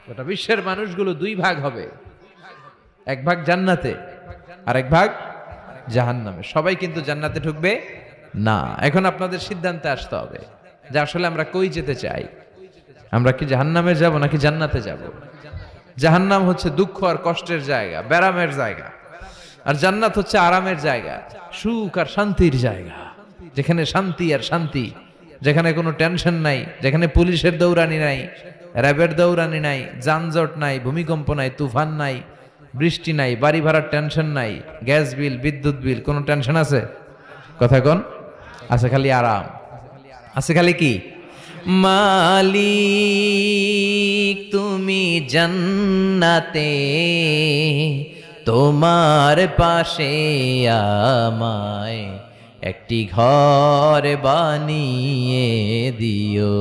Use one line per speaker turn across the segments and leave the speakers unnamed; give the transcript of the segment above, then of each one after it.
গোটা বিশ্বের মানুষগুলো দুই ভাগ হবে, এক ভাগ জান্নাতে আর এক ভাগ জাহান্নামে। সবাই কিন্তু জান্নাতে ঢুকবে না। এখন আপনাদের সিদ্ধান্তে আসতে হবে যে আসলে আমরা কই যেতে চাই। আমরা কি জাহান্নামে যাব নাকি জান্নাতে যাব? জাহান্নাম হচ্ছে দুঃখ আর কষ্টের জায়গা, ব্যারামের জায়গা, আর জান্নাত হচ্ছে আরামের জায়গা, সুখ আর শান্তির জায়গা, যেখানে শান্তি আর শান্তি, যেখানে কোনো টেনশন নাই, যেখানে পুলিশের দৌড়ানি নাই, র্যাবের দৌড়ানি নাই, যানজট নাই, ভূমিকম্প নাই, তুফান নাই, বৃষ্টি নাই, বাড়ি ভাড়ার টেনশন নাই, গ্যাস বিল, বিদ্যুৎ বিল, কোনো টেনশন আছে? কথা কোন? আছে খালি আরাম, আছে খালি কি? মালিক তুমি জান্নাতে, তোমার পাশে আমায় একটি ঘর বানিয়ে দিও,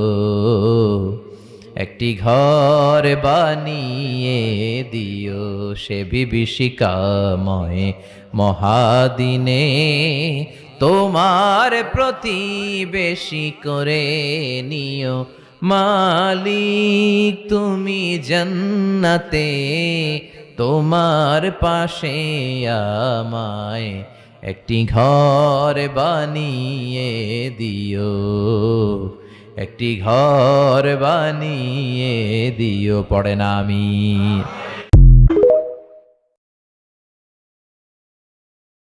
একটি ঘর বানিয়ে দিও সে বিভীষিকাময় মহাদিনে, তোমার প্রতিবেশী করে নিও। মালিক তুমি জান্নাতে, তোমার পাশে আমায় একটি ঘর বানিয়ে দিও, একটি ঘর বানিয়ে দিও। পড়ে না আমিন।